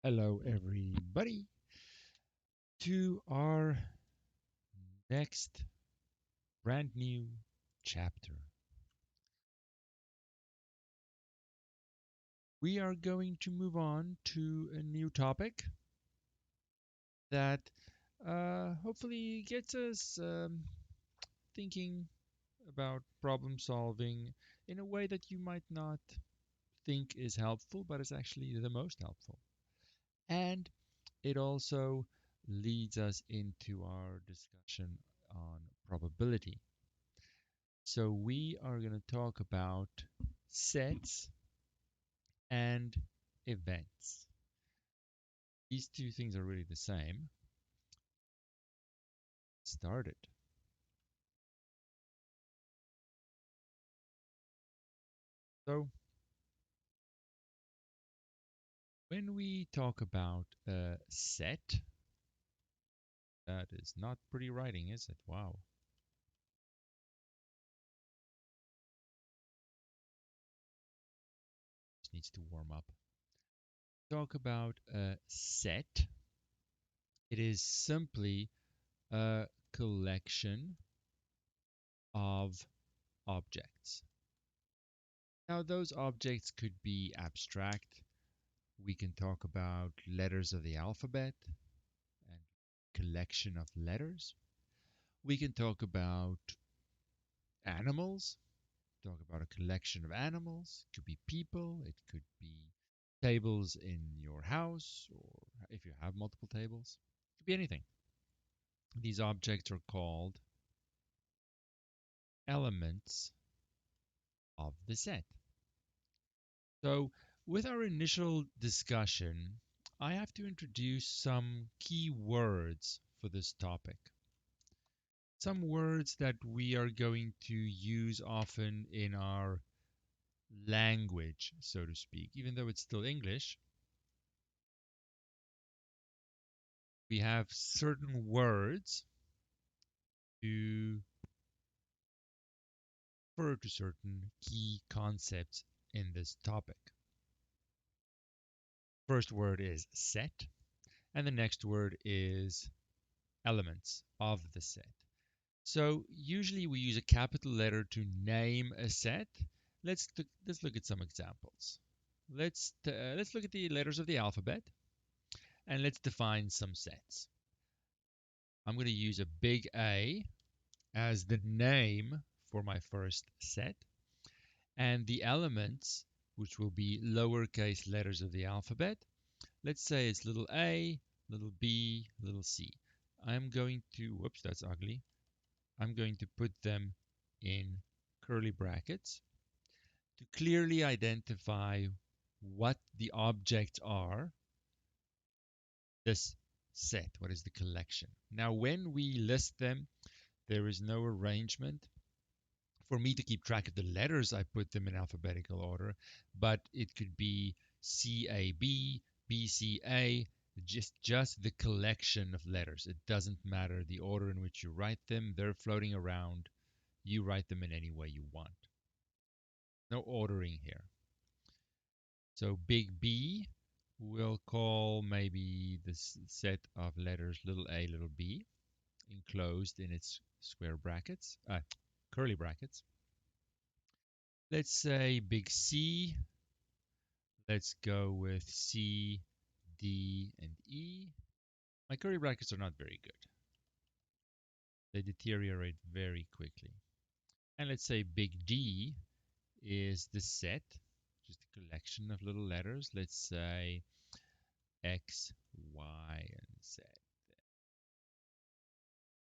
Hello, everybody, to our next brand new chapter. We are going to move on to a new topic that hopefully gets us thinking about problem solving in a way that you might not think is helpful, but is actually the most helpful. And it also leads us into our discussion on probability. So we are going to talk about sets and events. These two things are really the same. Started. So when we talk about a set, that is not pretty writing, is it? Wow. This needs to warm up. Talk about a set. It is simply a collection of objects. Now, those objects could be abstract. We can talk about letters of the alphabet and collection of letters. We can talk about animals, talk about a collection of animals. It could be people, it could be tables in your house, or if you have multiple tables, it could be anything. These objects are called elements of the set. So, with our initial discussion, I have to introduce some key words for this topic. Some words that we are going to use often in our language, so to speak. Even though it's still English, we have certain words to refer to certain key concepts in this topic. First word is set, and the next word is elements of the set. So usually we use a capital letter to name a set. Let's look at some examples. Let's look at the letters of the alphabet and let's define some sets. I'm going to use a big A as the name for my first set, and the elements, which will be lowercase letters of the alphabet. Let's say it's little a, little b, little c. I'm going to, whoops, that's ugly. I'm going to put them in curly brackets to clearly identify what the objects are, this set, what is the collection. Now, when we list them, there is no arrangement. For me to keep track of the letters, I put them in alphabetical order, but it could be CAB, BCA, just the collection of letters. It doesn't matter the order in which you write them. They're floating around. You write them in any way you want. No ordering here. So big B, we'll call maybe this set of letters little a, little b, enclosed in its square brackets, curly brackets. Let's say big C. Let's go with C, D, and E. My curly brackets are not very good. They deteriorate very quickly. And let's say big D is the set, just a collection of little letters. Let's say X, Y, and Z.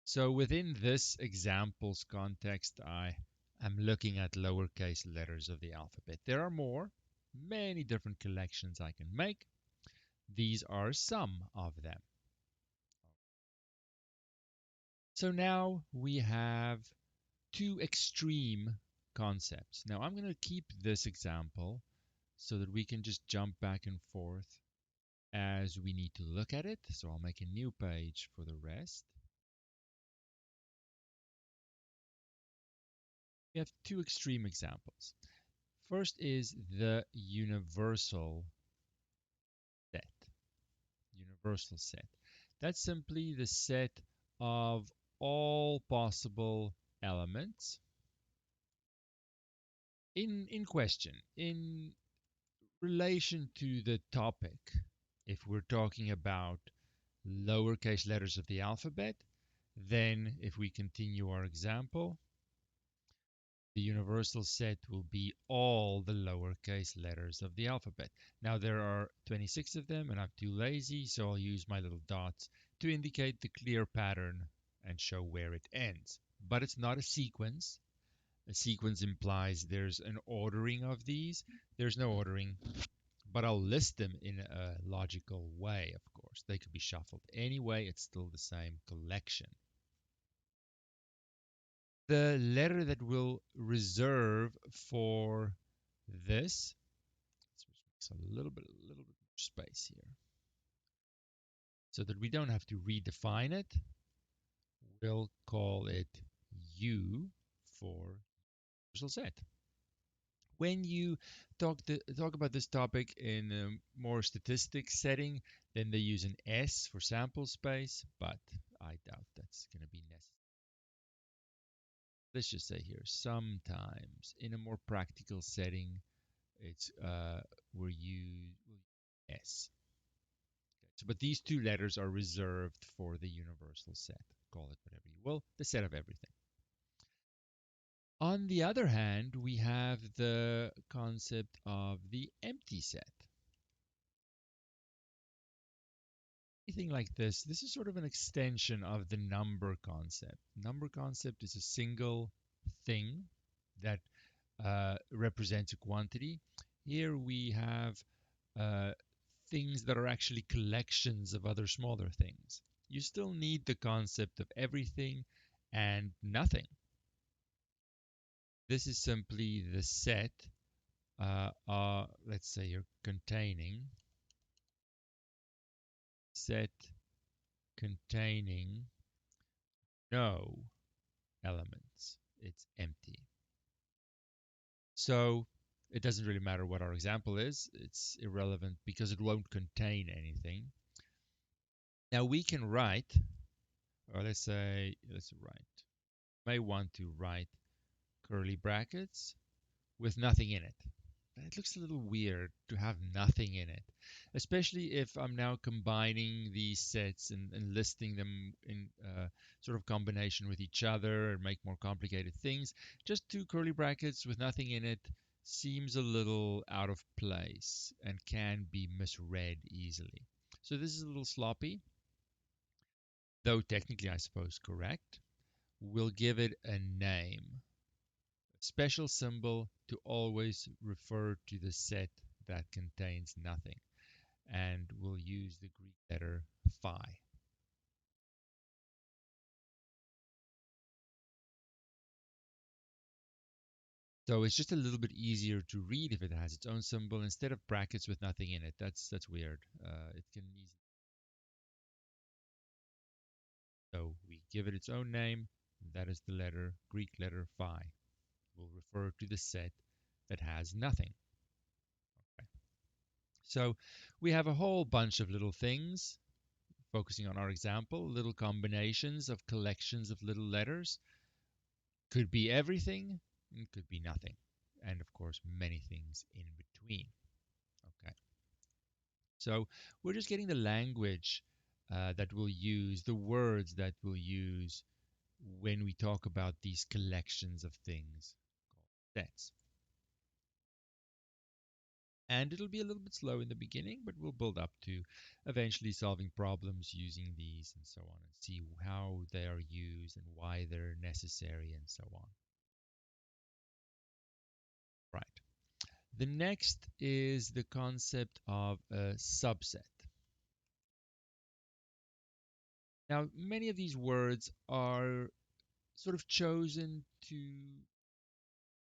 So within this example's context, I am looking at lowercase letters of the alphabet. There are more, many different collections I can make. These are some of them. So now we have two extreme concepts. Now I'm going to keep this example so that we can just jump back and forth as we need to look at it. So I'll make a new page for the rest. We have two extreme examples. First is the universal set. universal set. That's simply the set of all possible elements in question, in relation to the topic. If we're talking about lowercase letters of the alphabet, then if we continue our example, the universal set will be all the lowercase letters of the alphabet. Now there are 26 of them and I'm too lazy, so I'll use my little dots to indicate the clear pattern and show where it ends. But it's not a sequence. A sequence implies there's an ordering of these. There's no ordering, but I'll list them in a logical way, of course. They could be shuffled. Anyway, it's still the same collection. The letter that we'll reserve for this, let's make a little bit more space here, so that we don't have to redefine it. We'll call it U for universal set. When you talk about this topic in a more statistic setting, then they use an S for sample space, but I doubt that's going to be necessary. Let's just say here, sometimes in a more practical setting, it's we're use S. Okay. So, but these two letters are reserved for the universal set. Call it whatever you will, the set of everything. On the other hand, we have the concept of the empty set. Anything like this is sort of an extension of the number concept. Number concept is a single thing that represents a quantity. Here we have uh, things that are actually collections of other smaller things. You still need the concept of everything and nothing. This is simply the set, let's say you're containing, set containing no elements. It's empty. So it doesn't really matter what our example is. It's irrelevant because it won't contain anything. Now we can write, or let's write, may want to write curly brackets with nothing in it. It looks a little weird to have nothing in it, especially if I'm now combining these sets and listing them in sort of combination with each other and make more complicated things. Just two curly brackets with nothing in it seems a little out of place and can be misread easily. So this is a little sloppy, though technically I suppose correct. We'll give it a name. Special symbol to always refer to the set that contains nothing. And we'll use the Greek letter phi. So it's just a little bit easier to read if it has its own symbol instead of brackets with nothing in it. That's weird. It can easily. So we give it its own name. That is the letter, Greek letter phi. We'll refer to the set that has nothing. Okay. So we have a whole bunch of little things. Focusing on our example, little combinations of collections of little letters. Could be everything, and could be nothing. And of course, many things in between. Okay. So we're just getting the language that we'll use, the words that we'll use when we talk about these collections of things called sets. And it'll be a little bit slow in the beginning, but we'll build up to eventually solving problems using these and so on, and see how they are used and why they're necessary and so on. Right. The next is the concept of a subset. Now, many of these words are sort of chosen to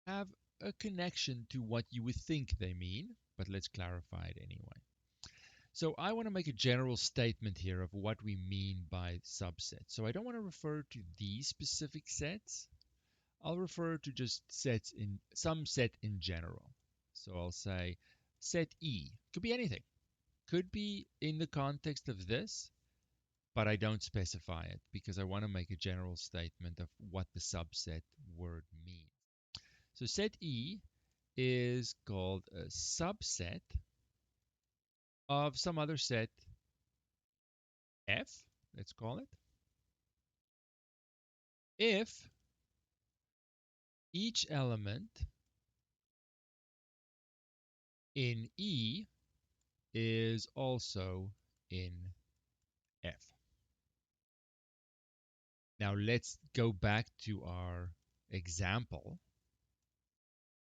have a connection to what you would think they mean, but let's clarify it anyway. So I want to make a general statement here of what we mean by subsets. So I don't want to refer to these specific sets. I'll refer to just sets in some set in general. So I'll say set E. Could be anything. Could be in the context of this, but I don't specify it because I want to make a general statement of what the subset word means. So set E is called a subset of some other set F, let's call it, if each element in E is also in F. Now let's go back to our example,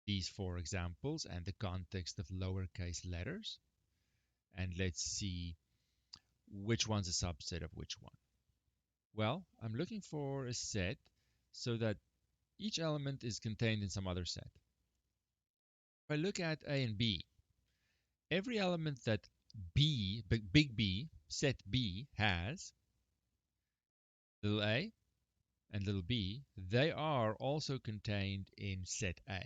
these four examples and the context of lowercase letters, and let's see which one's a subset of which one. Well, I'm looking for a set so that each element is contained in some other set. If I look at A and B, every element that big B, set B has, little a and little b, they are also contained in set A.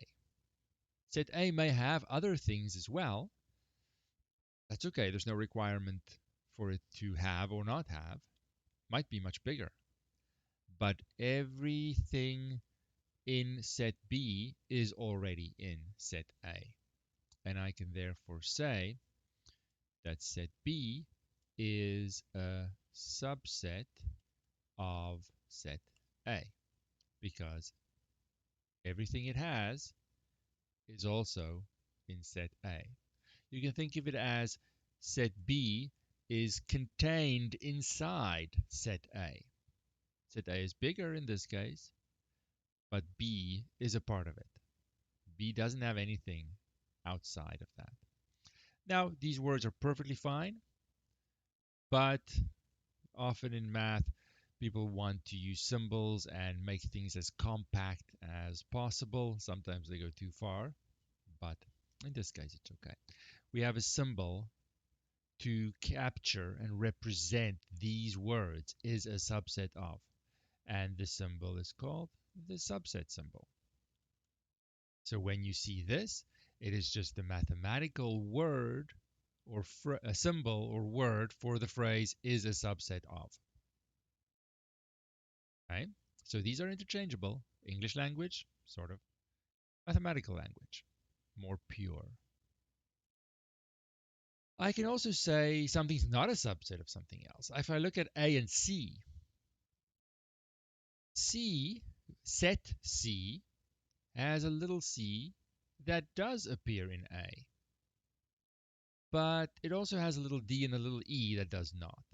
Set A may have other things as well. That's okay. There's no requirement for it to have or not have. Might be much bigger. But everything in set B is already in set A. And I can therefore say that set B is a subset of set A because everything it has is also in set A. You can think of it as set B is contained inside set A. Set A is bigger in this case, but B is a part of it. B doesn't have anything outside of that. Now, these words are perfectly fine, but often in math, people want to use symbols and make things as compact as possible. Sometimes they go too far, but in this case, it's okay. We have a symbol to capture and represent these words is a subset of, and the symbol is called the subset symbol. So when you see this, it is just the mathematical word or a symbol or word for the phrase is a subset of. Okay? So these are interchangeable. English language, sort of. Mathematical language, more pure. I can also say something's not a subset of something else. If I look at A and C, set C, has a little c that does appear in A, but it also has a little d and a little e that does not.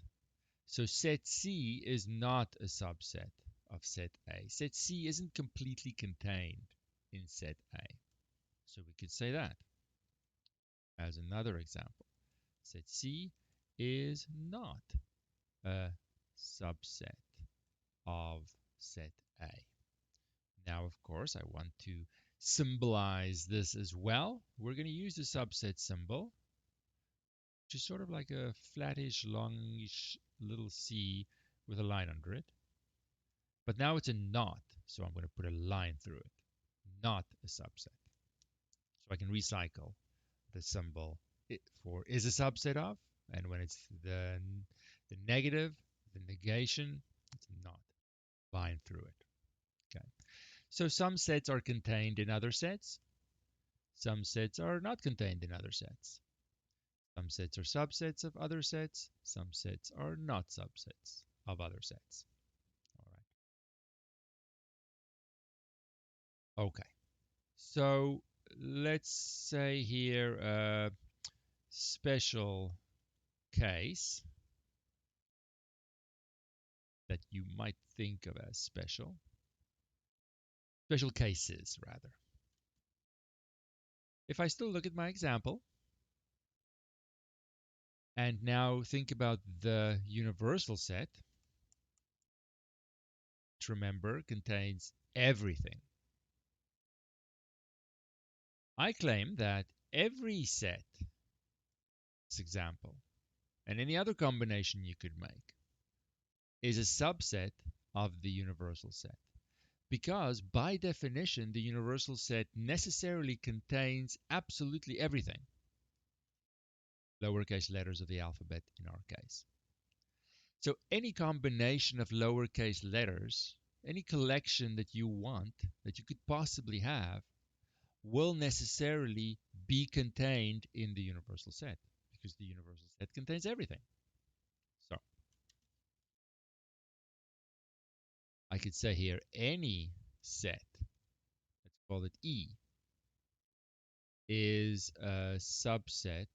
So set C is not a subset of set A. Set C isn't completely contained in set A. So we could say that as another example. Set C is not a subset of set A. Now, of course, I want to symbolize this as well. We're going to use the subset symbol, which is sort of like a flattish, longish little c with a line under it. But now it's a not, so I'm going to put a line through it. Not a subset. So I can recycle the symbol for is a subset of, and when it's the negative, the negation, it's not. Line through it. Okay. So some sets are contained in other sets. Some sets are not contained in other sets. Some sets are subsets of other sets. Some sets are not subsets of other sets. All right. Okay. So let's say here a special case that you might think of as special. Special cases, rather. If I still look at my example, and now think about the universal set, which remember contains everything. I claim that every set, this example, and any other combination you could make, is a subset of the universal set. Because by definition, the universal set necessarily contains absolutely everything. lowercase letters of the alphabet in our case. So any combination of lowercase letters, any collection that you want, that you could possibly have, will necessarily be contained in the universal set because the universal set contains everything. So I could say here any set, let's call it E, is a subset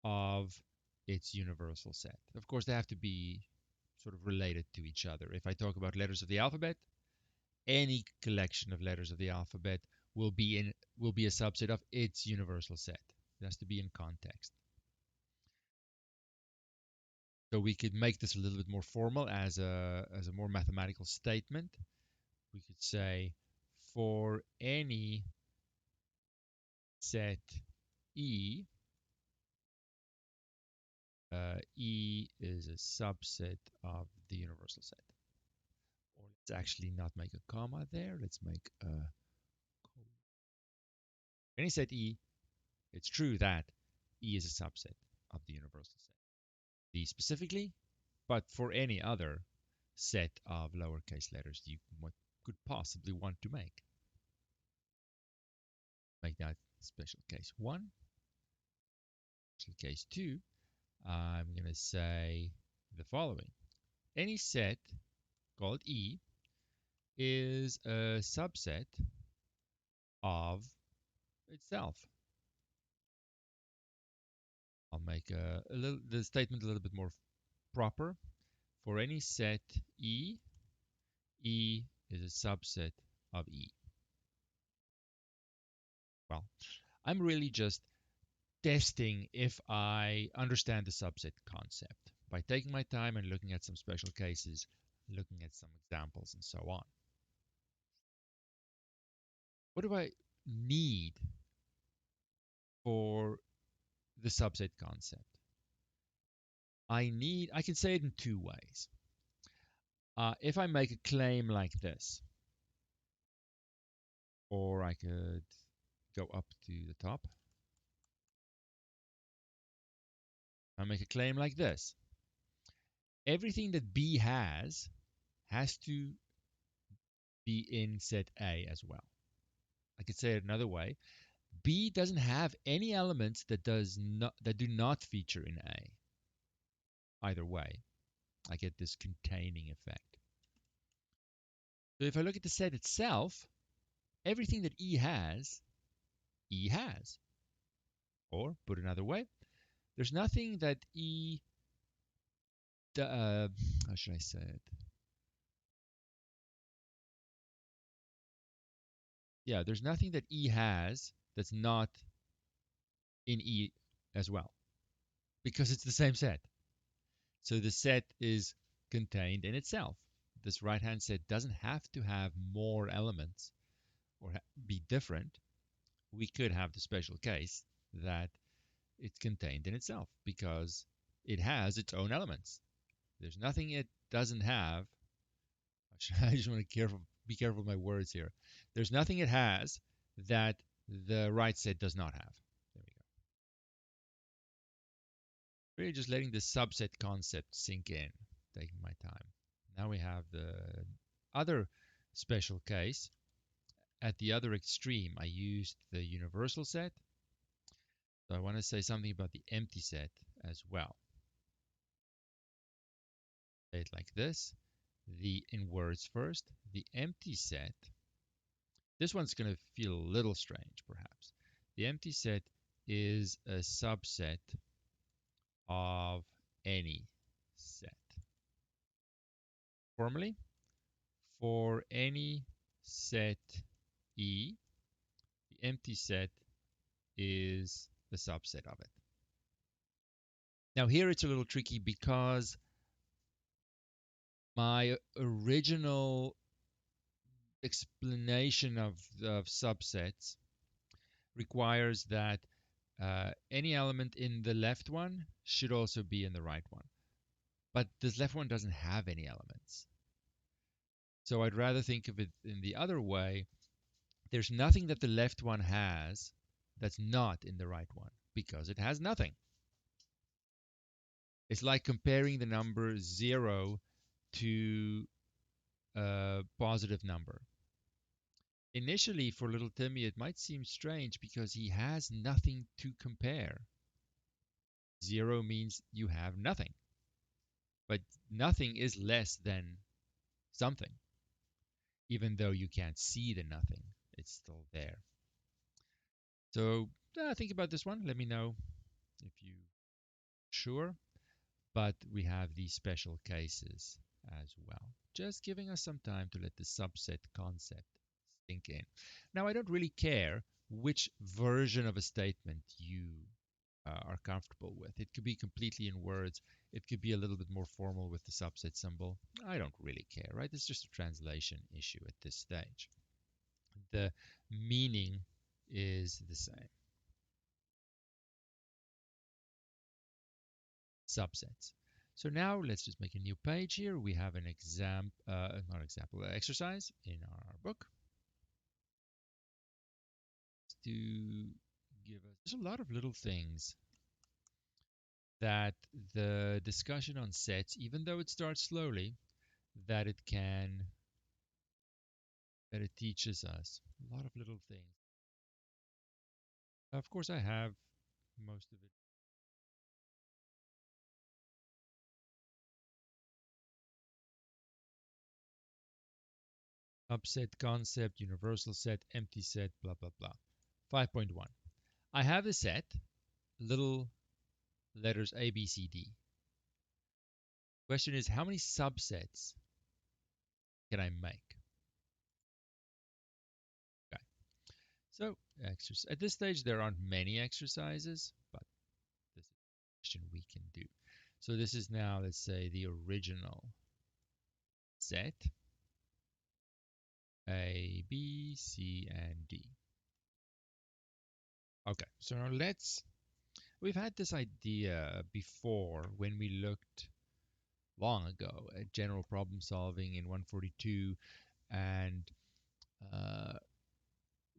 of its universal set. Of course, they have to be sort of related to each other. If I talk about letters of the alphabet, any collection of letters of the alphabet will be a subset of its universal set. It has to be in context. So we could make this a little bit more formal as a more mathematical statement. We could say for any set E, E is a subset of the universal set. Or let's actually not make a comma there. Let's make a any set E, it's true that E is a subset of the universal set. D specifically, but for any other set of lowercase letters you could possibly want to make. Make that special case 1. Special case 2, I'm going to say the following. Any set called E is a subset of itself. I'll make the statement a little bit more proper. For any set E, E is a subset of E. Well, I'm really just testing if I understand the subset concept by taking my time and looking at some special cases, looking at some examples, and so on. What do I need for the subset concept? I can say it in two ways. If I make a claim like this, or I could go up to the top. I make a claim like this. Everything that B has to be in set A as well. I could say it another way. B doesn't have any elements that do not feature in A. Either way, I get this containing effect. So if I look at the set itself, everything that E has. Or, put another way, there's nothing that how should I say it? Yeah, there's nothing that E has that's not in E as well, because it's the same set. So the set is contained in itself. This right-hand set doesn't have to have more elements or be different. We could have the special case that it's contained in itself because it has its own elements. There's nothing it doesn't have. I just want to be careful with my words here. There's nothing it has that the right set does not have. There we go. Really just letting the subset concept sink in, taking my time. Now we have the other special case. At the other extreme, I used the universal set. So I want to say something about the empty set as well. Say it like this. In words first, the empty set. This one's going to feel a little strange, perhaps. The empty set is a subset of any set. Formally, for any set E, the empty set is the subset of it. Now here it's a little tricky because my original explanation of subsets requires that any element in the left one should also be in the right one. But this left one doesn't have any elements. So I'd rather think of it in the other way. There's nothing that the left one has that's not in the right one because it has nothing. It's like comparing the number 0 to a positive number. Initially, for little Timmy, it might seem strange because he has nothing to compare. 0 means you have nothing, but nothing is less than something. Even though you can't see the nothing, it's still there. So think about this one. Let me know if you're sure. But we have these special cases as well. Just giving us some time to let the subset concept sink in. Now, I don't really care which version of a statement you are comfortable with. It could be completely in words. It could be a little bit more formal with the subset symbol. I don't really care, right? It's just a translation issue at this stage. The meaning is the same. Subsets. So now let's just make a new page here. We have an not example, exercise in our book to give us. There's a lot of little things that the discussion on sets, even though it starts slowly, that it teaches us a lot of little things. Of course, I have most of it. Upset concept, universal set, empty set, blah, blah, blah. 5.1. I have a set, little letters A, B, C, D. Question is, how many subsets can I make? Okay. So at this stage, there aren't many exercises, but this is a question we can do. So this is now, let's say, the original set, A, B, C, and D. Okay, so now we've had this idea before when we looked long ago at general problem solving in 142, and uh,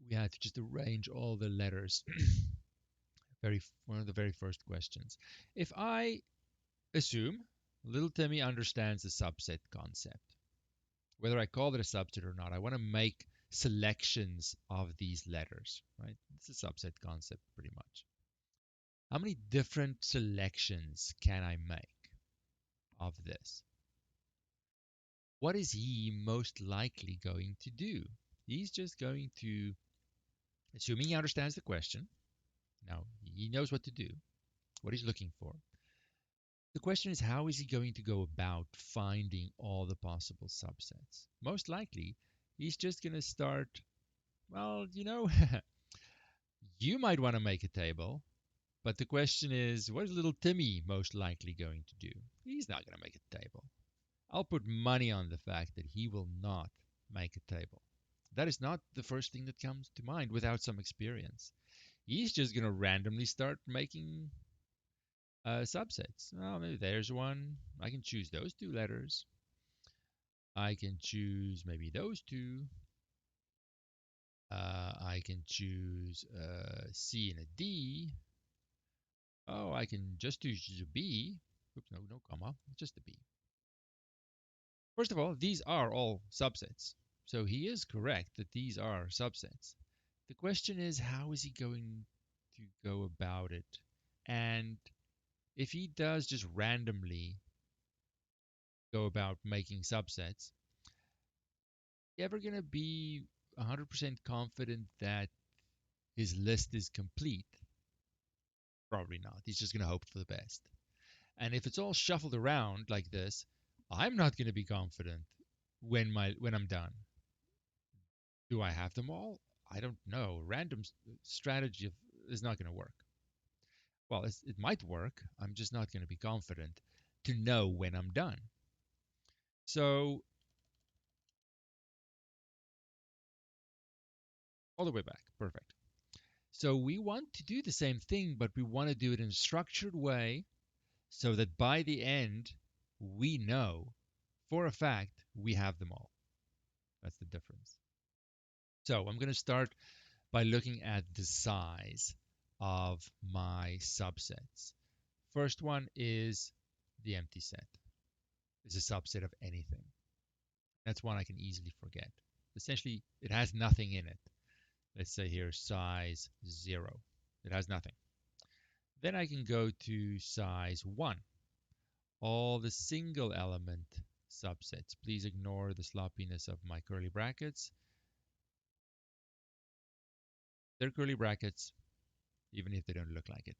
we had to just arrange all the letters. One of the very first questions. If I assume little Timmy understands the subset concept, whether I call it a subset or not, I want to make selections of these letters, right? It's a subset concept pretty much. How many different selections can I make of this? What is he most likely going to do? He's just going to, assuming he understands the question, now he knows what to do, what he's looking for. The question is, how is he going to go about finding all the possible subsets? Most likely, he's just going to start, well, you might want to make a table, but the question is, what is little Timmy most likely going to do? He's not going to make a table. I'll put money on the fact that he will not make a table. That is not the first thing that comes to mind without some experience. He's just going to randomly start making subsets. Oh, maybe there's one. I can choose those two letters. I can choose maybe those two. I can choose a C and a D. Oh, I can just choose a B. Oops, no comma, just a B. First of all, these are all subsets. So he is correct that these are subsets. The question is, how is he going to go about it? And if he does just randomly go about making subsets, you ever going to be 100% confident that his list is complete? Probably not. He's just going to hope for the best. And if it's all shuffled around like this, I'm not going to be confident when I'm done. Do I have them all? I don't know. Random strategy is not going to work. Well, it might work. I'm just not going to be confident to know when I'm done. So all the way back. Perfect. So we want to do the same thing, but we want to do it in a structured way so that by the end, we know for a fact we have them all. That's the difference. So I'm going to start by looking at the size of my subsets. First one is the empty set is a subset of anything. That's one I can easily forget. Essentially, it has nothing in it. Let's say here size 0. It has nothing. Then I can go to size 1. All the single element subsets. Please ignore the sloppiness of my curly brackets. They're curly brackets, even if they don't look like it.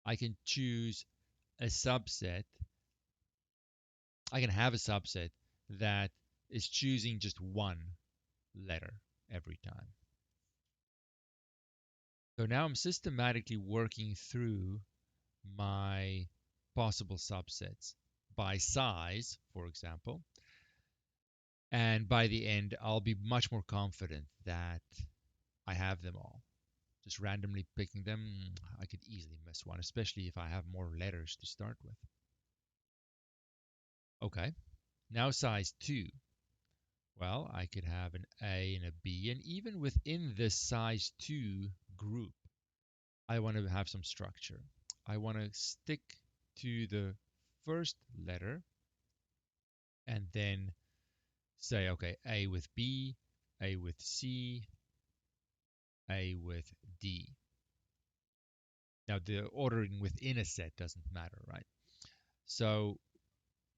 I can choose a subset. I can have a subset that is choosing just one letter every time. So now I'm systematically working through my possible subsets by size, for example, and by the end, I'll be much more confident that I have them all. Just randomly picking them, I could easily miss one, especially if I have more letters to start with. Okay, now size 2. Well, I could have an A and a B, and even within this size 2 group, I want to have some structure. I want to stick to the first letter and then say, okay, A with B, A with C, A with D. Now, the ordering within a set doesn't matter, right? So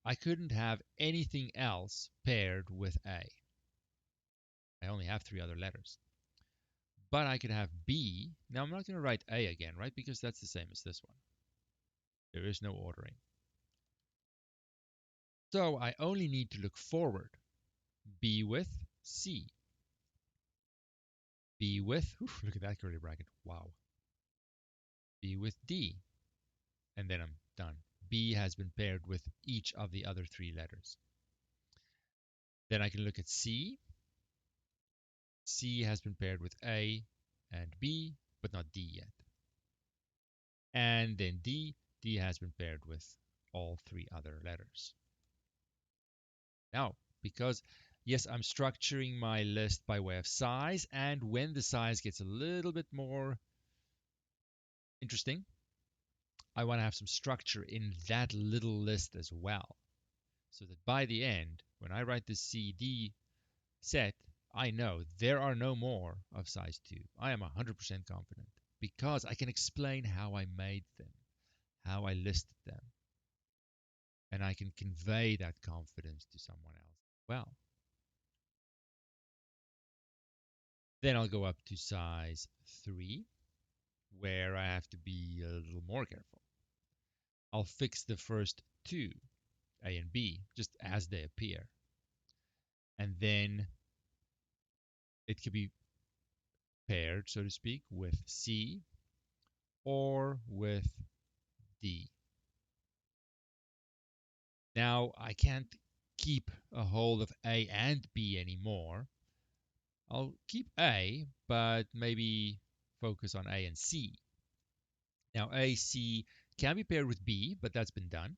I couldn't have anything else paired with A. I only have 3 other letters. But I could have B. Now, I'm not going to write A again, right? Because that's the same as this one. There is no ordering. So I only need to look forward. B with C. B with, look at that curly bracket. Wow. B with D. And then I'm done. B has been paired with each of the other 3 letters. Then I can look at C. C has been paired with A and B, but not D yet. And then D. D has been paired with all 3 other letters. Now, because yes, I'm structuring my list by way of size, and when the size gets a little bit more interesting, I want to have some structure in that little list as well, so that by the end, when I write the CD set, I know there are no more of size 2. I am 100% confident because I can explain how I made them, how I listed them, and I can convey that confidence to someone else. Well, then I'll go up to size 3, where I have to be a little more careful. I'll fix the first 2, A and B, just as they appear. And then it could be paired, so to speak, with C or with D. Now, I can't keep a hold of A and B anymore. I'll keep A, but maybe focus on A and C. Now, A, C can be paired with B, but that's been done.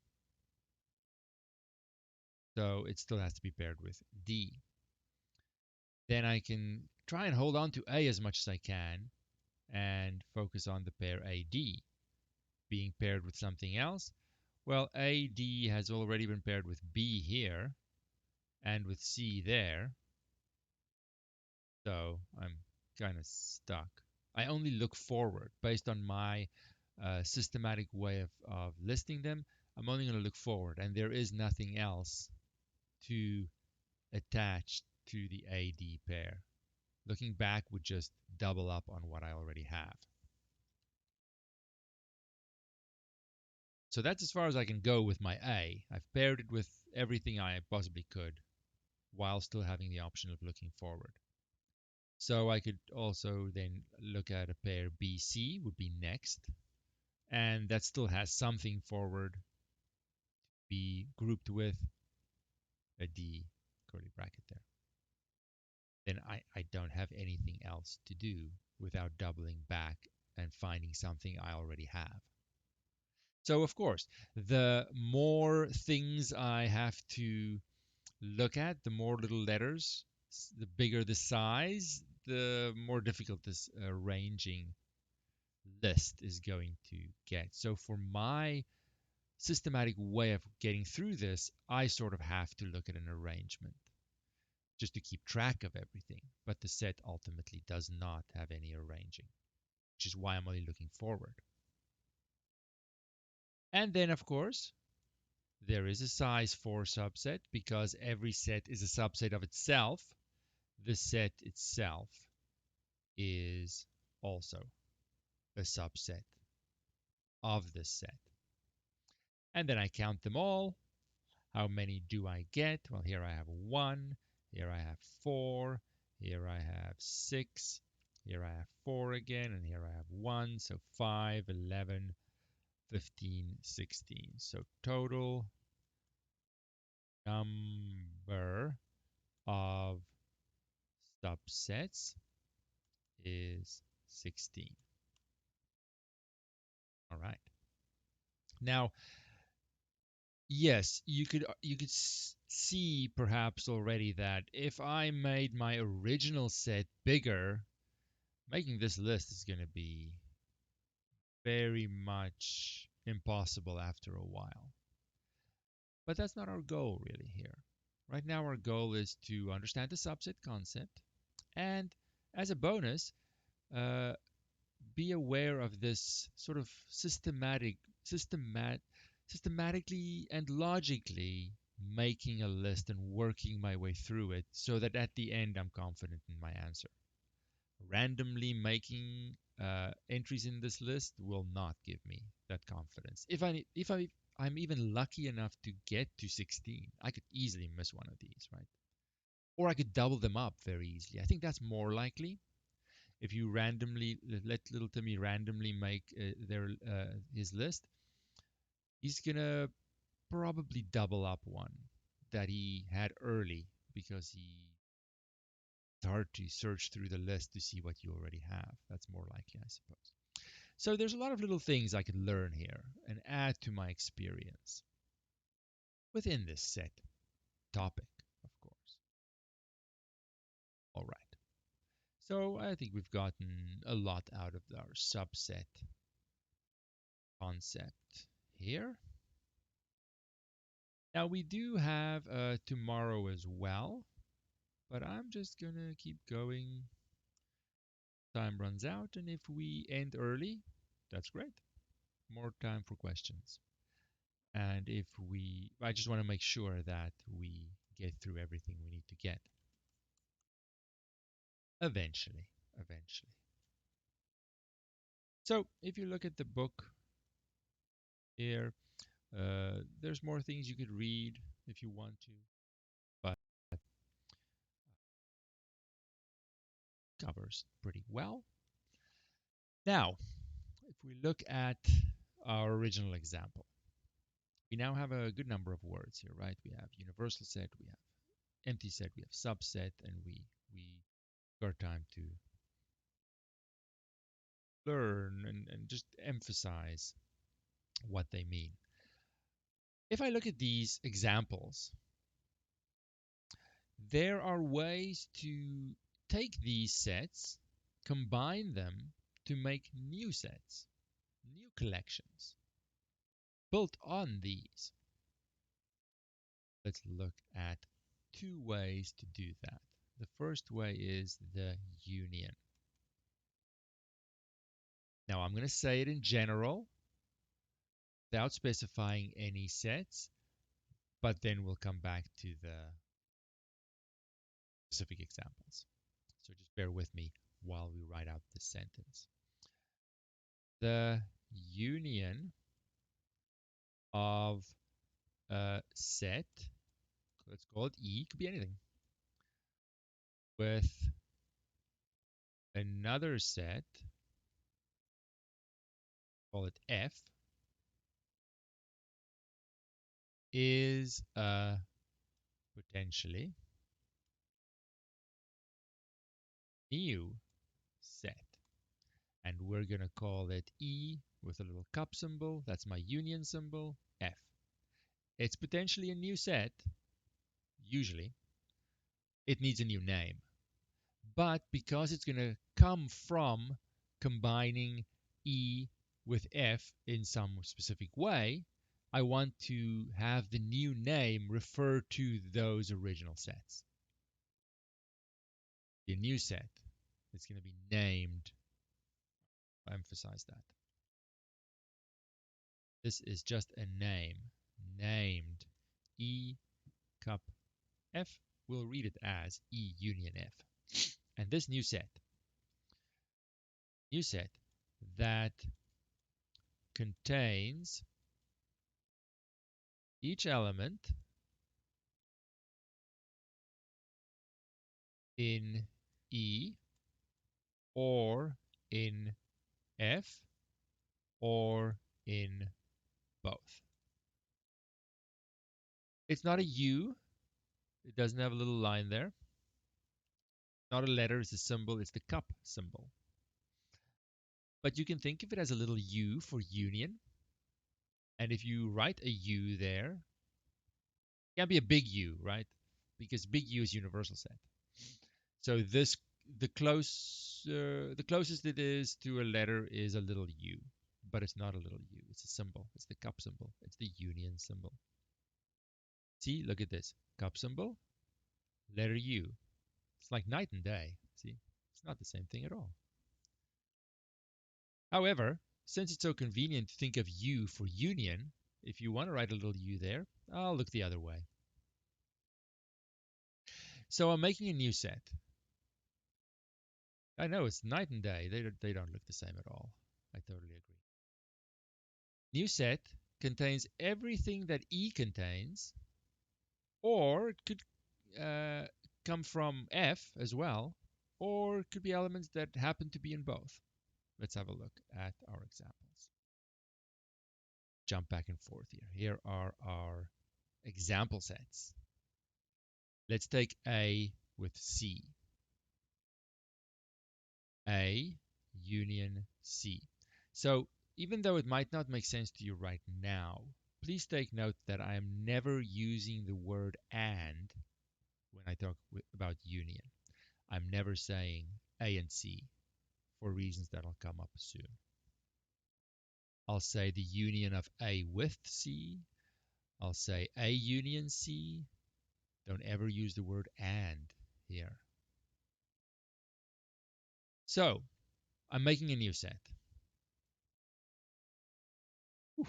So it still has to be paired with D. Then I can try and hold on to A as much as I can and focus on the pair AD being paired with something else. Well, AD has already been paired with B here and with C there. So I'm kind of stuck. I only look forward based on my systematic way of listing them. I'm only going to look forward, and there is nothing else to attach to the AD pair. Looking back would just double up on what I already have. So that's as far as I can go with my A. I've paired it with everything I possibly could while still having the option of looking forward. So I could also then look at a pair BC would be next, and that still has something forward to be grouped with a D curly bracket there. Then I don't have anything else to do without doubling back and finding something I already have. So of course, the more things I have to look at, the more little letters, the bigger the size, the more difficult this arranging list is going to get. So for my systematic way of getting through this, I sort of have to look at an arrangement just to keep track of everything. But the set ultimately does not have any arranging, which is why I'm only looking forward. And then, of course, there is a size 4 subset because every set is a subset of itself. The set itself is also a subset of the set. And then I count them all. How many do I get? Well, here I have 1, here I have 4, here I have 6, here I have 4 again, and here I have 1. So 5, 11, 15, 16. So total number of subsets is 16. All right. Now, yes, you could see perhaps already that if I made my original set bigger, making this list is going to be very much impossible after a while. But that's not our goal really here. Right now our goal is to understand the subset concept and as a bonus, uh, be aware of this sort of systematically and logically making a list and working my way through it so that at the end I'm confident in my answer. Randomly making entries in this list will not give me that confidence. I'm even lucky enough to get to 16, I could easily miss one of these, right? Or I could double them up very easily. I think that's more likely. If you randomly let little Timmy randomly make his list, he's gonna probably double up one that he had early because it's hard to search through the list to see what you already have. That's more likely, I suppose. So there's a lot of little things I could learn here and add to my experience within this set topic, of course. All right. So I think we've gotten a lot out of our subset concept here. Now we do have tomorrow as well, but I'm just gonna keep going. Time runs out, and if we end early, that's great. More time for questions. And if I just want to make sure that we get through everything we need to get. Eventually, eventually. So if you look at the book here, there's more things you could read if you want to, but covers pretty well. Now, if we look at our original example, we now have a good number of words here, right? We have universal set, we have empty set, we have subset, and we got time to learn and just emphasize what they mean. If I look at these examples, there are ways to take these sets, combine them to make new sets, new collections built on these. Let's look at two ways to do that. The first way is the union. Now I'm going to say it in general without specifying any sets, but then we'll come back to the specific examples. So just bear with me while we write out this sentence. The union of a set, let's call it E, could be anything, with another set, call it F, is a potentially new set. And we're going to call it E with a little cup symbol. That's my union symbol, F. It's potentially a new set. Usually, it needs a new name. But because it's going to come from combining E with F in some specific way, I want to have the new name refer to those original sets. The new set is going to be named. I emphasize that. This is just a name, named E cup F. We'll read it as E union F. And this new set that contains each element in E or in F or in both. It's not a U. It doesn't have a little line there. Not a letter, it's a symbol. It's the cup symbol. But you can think of it as a little U for union. And if you write a U there, it can't be a big U, right? Because big U is universal set. So this the closest it is to a letter is a little U, but it's not a little U. It's a symbol. It's the cup symbol. It's the union symbol. See, look at this cup symbol, letter U. It's like night and day. See, it's not the same thing at all. However, since it's so convenient to think of U for union, if you want to write a little U there, I'll look the other way. So I'm making a new set. I know it's night and day. They don't look the same at all. I totally agree. New set contains everything that E contains, or it could uh, come from F as well, or it could be elements that happen to be in both. Let's have a look at our examples. Jump back and forth here. Here are our example sets. Let's take A with C. A union C. So even though it might not make sense to you right now, please take note that I am never using the word and when I talk about union. I'm never saying A and C for reasons that'll come up soon. I'll say the union of A with C. I'll say A union C. Don't ever use the word and here. So I'm making a new set. Whew.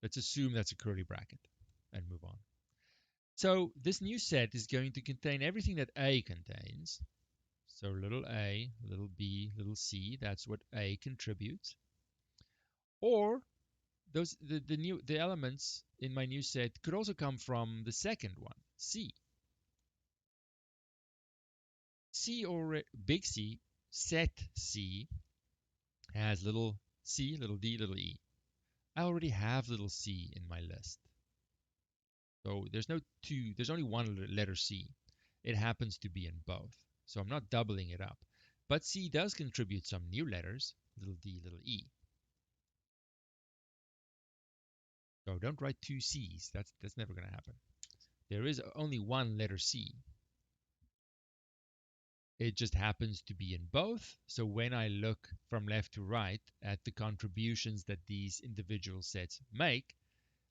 Let's assume that's a curly bracket and move on. So this new set is going to contain everything that A contains. So little a, little b, little c, that's what A contributes. Or the elements in my new set could also come from the second one, C. C or big C, set C, has little c, little d, little e. I already have little c in my list. So there's only one letter C. It happens to be in both. So I'm not doubling it up. But C does contribute some new letters, little d, little e. So don't write two C's. That's never going to happen. There is only one letter C. It just happens to be in both. So when I look from left to right at the contributions that these individual sets make,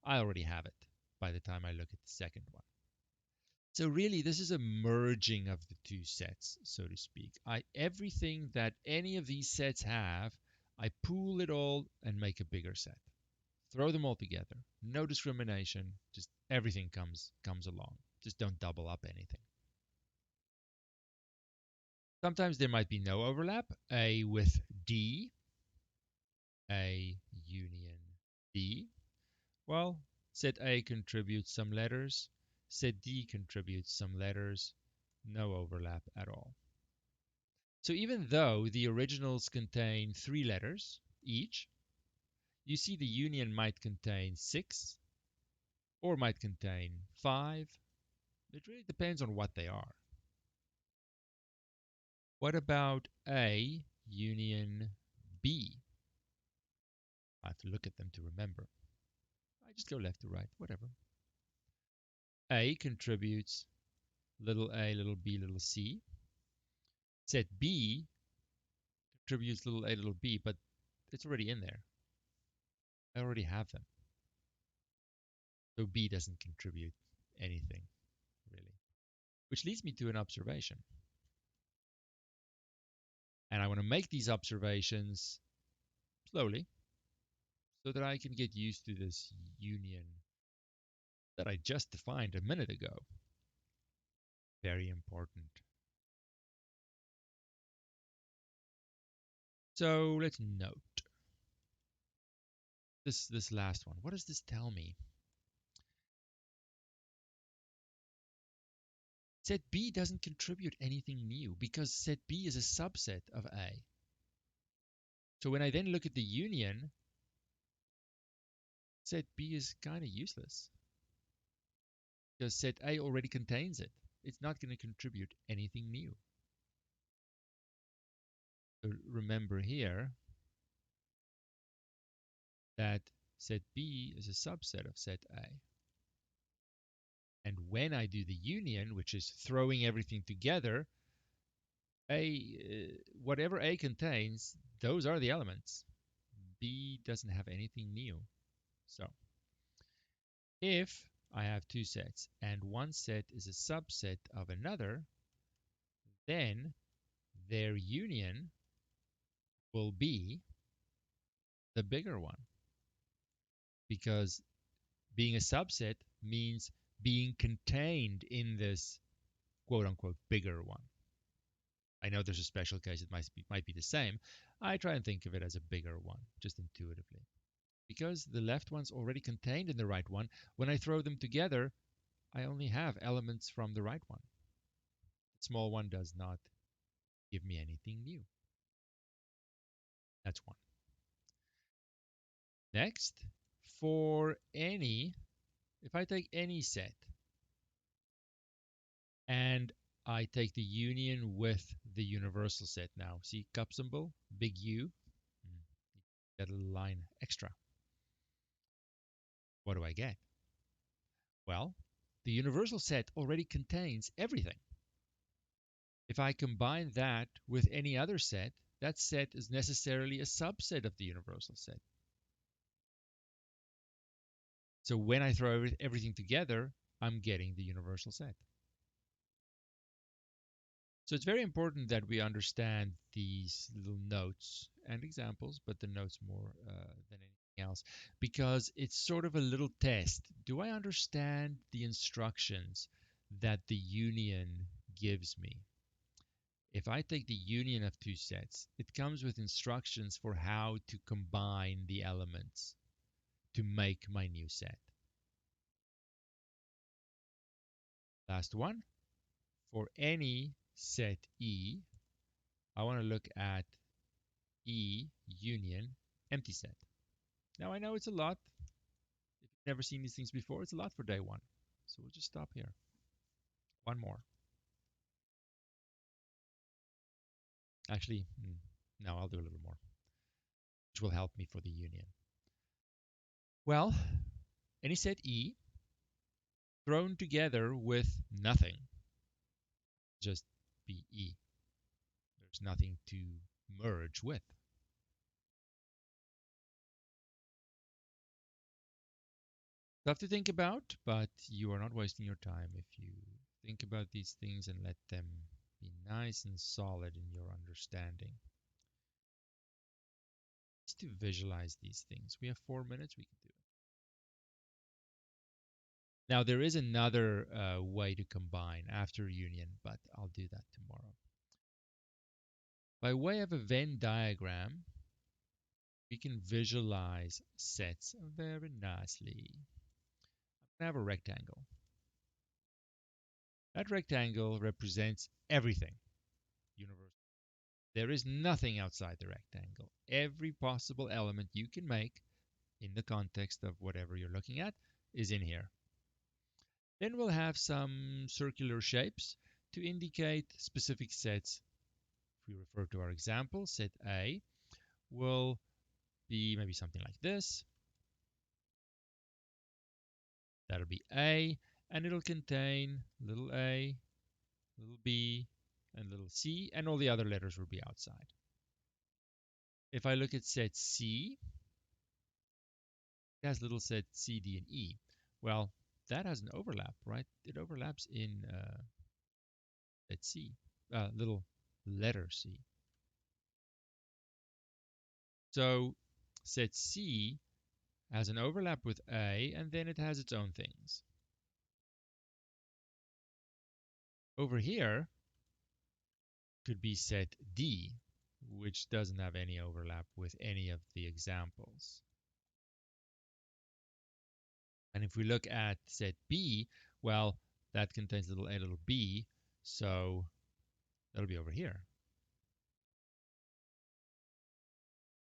I already have it by the time I look at the second one. So really, this is a merging of the two sets, so to speak. Everything that any of these sets have, I pool it all and make a bigger set. Throw them all together. No discrimination. Just everything comes along. Just don't double up anything. Sometimes there might be no overlap. A with D, A union D. Well, set A contributes some letters. Set D contributes some letters. No overlap at all. So even though the originals contain 3 letters each, you see the union might contain 6 or might contain 5. It really depends on what they are. What about A union B? I have to look at them to remember. I just go left to right, whatever. A contributes little a, little b, little c. Set B contributes little a, little b, but it's already in there. I already have them. So B doesn't contribute anything, really. Which leads me to an observation. And I want to make these observations slowly so that I can get used to this union that I just defined a minute ago. Very important. So let's note this last one. What does this tell me? Set B doesn't contribute anything new because set B is a subset of A. So when I then look at the union, set B is kind of useless because set A already contains it. It's not going to contribute anything new. So remember here that set B is a subset of set A. And when I do the union, which is throwing everything together, whatever A contains, those are the elements. B doesn't have anything new. So if I have two sets and one set is a subset of another, then their union will be the bigger one because being a subset means being contained in this quote unquote bigger one. I know there's a special case, it might be the same. I try and think of it as a bigger one, just intuitively. Because the left one's already contained in the right one, when I throw them together, I only have elements from the right one. The small one does not give me anything new. That's one. Next, if I take any set and I take the union with the universal set now, see cup symbol, big U, that little line extra. What do I get? Well, the universal set already contains everything. If I combine that with any other set, that set is necessarily a subset of the universal set. So when I throw everything together, I'm getting the universal set. So it's very important that we understand these little notes and examples, but the notes more than anything else, because it's sort of a little test. Do I understand the instructions that the union gives me? If I take the union of two sets, it comes with instructions for how to combine the elements to make my new set. Last one. For any set E, I want to look at E union empty set. Now I know it's a lot. If you've never seen these things before, it's a lot for day one. So we'll just stop here. One more. Actually, no, I'll do a little more, which will help me for the union. Well, any set E thrown together with nothing, just BE. There's nothing to merge with. Stuff to think about, but you are not wasting your time if you think about these things and let them be nice and solid in your understanding. Just to visualize these things. We have 4 minutes, we can do it. Now, there is another way to combine after union, but I'll do that tomorrow. By way of a Venn diagram, we can visualize sets very nicely. I have a rectangle. That rectangle represents everything universal. There is nothing outside the rectangle. Every possible element you can make in the context of whatever you're looking at is in here. Then we'll have some circular shapes to indicate specific sets. If we refer to our example, set A will be maybe something like this. That'll be A, and it'll contain little a, little b, and little c, and all the other letters will be outside. If I look at set C, it has little set C, D, and E. Well, that has an overlap, right? It overlaps in, let's see, little letter C. So set C has an overlap with A, and then it has its own things. Over here could be set D, which doesn't have any overlap with any of the examples. And if we look at set B, well, that contains little a, little b, so that'll be over here.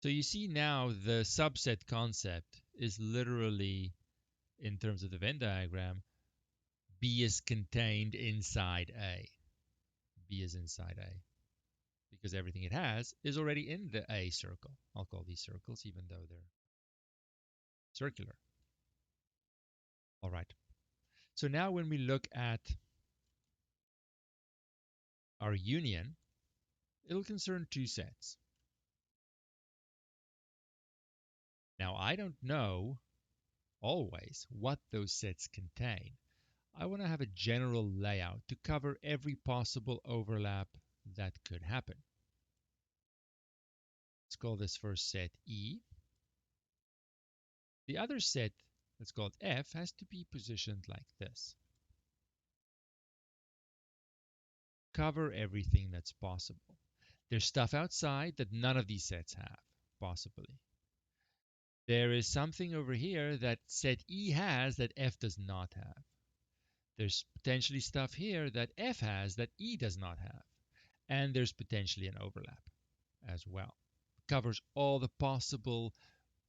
So you see now the subset concept is literally, in terms of the Venn diagram, B is contained inside A. B is inside A because everything it has is already in the A circle. I'll call these circles even though they're circular. All right. So now when we look at our union, it'll concern two sets. Now I don't know always what those sets contain. I want to have a general layout to cover every possible overlap that could happen. Let's call this first set E. The other set, let's call it F, has to be positioned like this. Cover everything that's possible. There's stuff outside that none of these sets have, possibly. There is something over here that set E has that F does not have. There's potentially stuff here that F has that E does not have. And there's potentially an overlap as well. Covers all the possible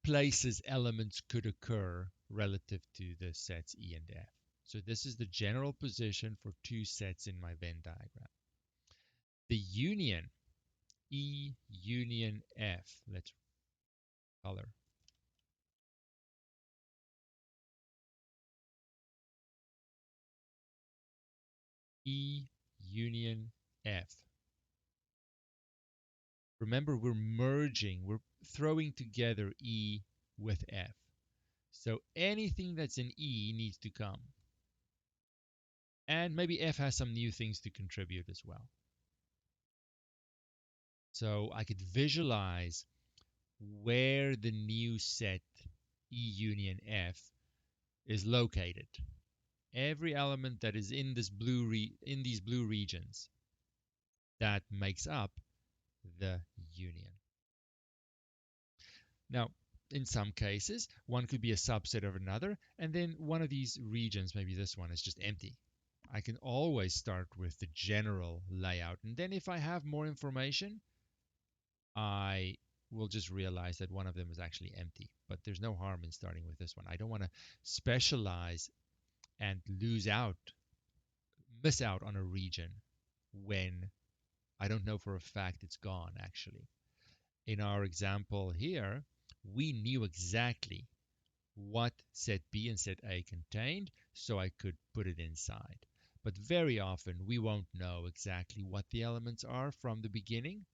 places elements could occur relative to the sets E and F. So this is the general position for two sets in my Venn diagram. The union, E union F, let's color. E union F. Remember, we're merging, we're throwing together E with F. So anything that's in E needs to come. And maybe F has some new things to contribute as well. So I could visualize where the new set E union F is located. Every element that is in this in these blue regions that makes up the union. Now, in some cases, one could be a subset of another, and then one of these regions, maybe this one, is just empty. I can always start with the general layout, and then if I have more information, I will just realize that one of them is actually empty. But there's no harm in starting with this one. I don't want to specialize and miss out on a region when I don't know for a fact it's gone, actually. In our example here, we knew exactly what set B and set A contained, so I could put it inside. But very often, we won't know exactly what the elements are from the beginning,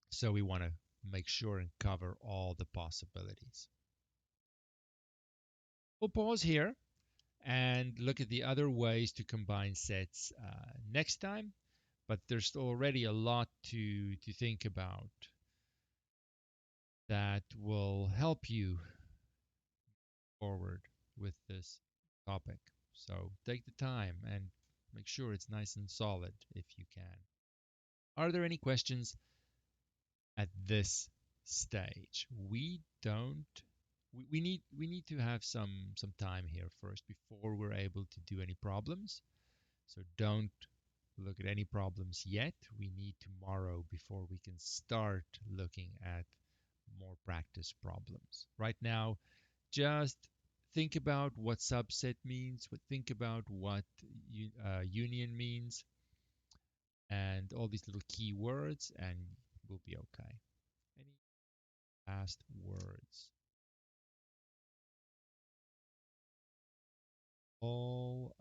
so we want to make sure and cover all the possibilities. We'll pause here and look at the other ways to combine sets next time, but there's already a lot to think about that will help you forward with this topic. So take the time and make sure it's nice and solid if you can. Are there any questions at this stage? We need to have some time here first before we're able to do any problems. So don't look at any problems yet. We need tomorrow before we can start looking at more practice problems. Right now, just think about what subset means, think about what union means, and all these little key words, and we'll be okay. Any last words? All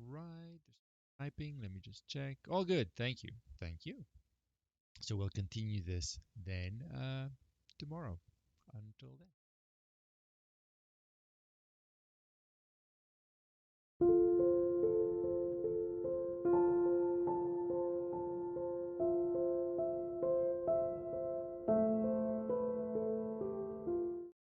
right. There's typing. Let me just check. All good. Thank you. Thank you. So we'll continue this then tomorrow. Until then.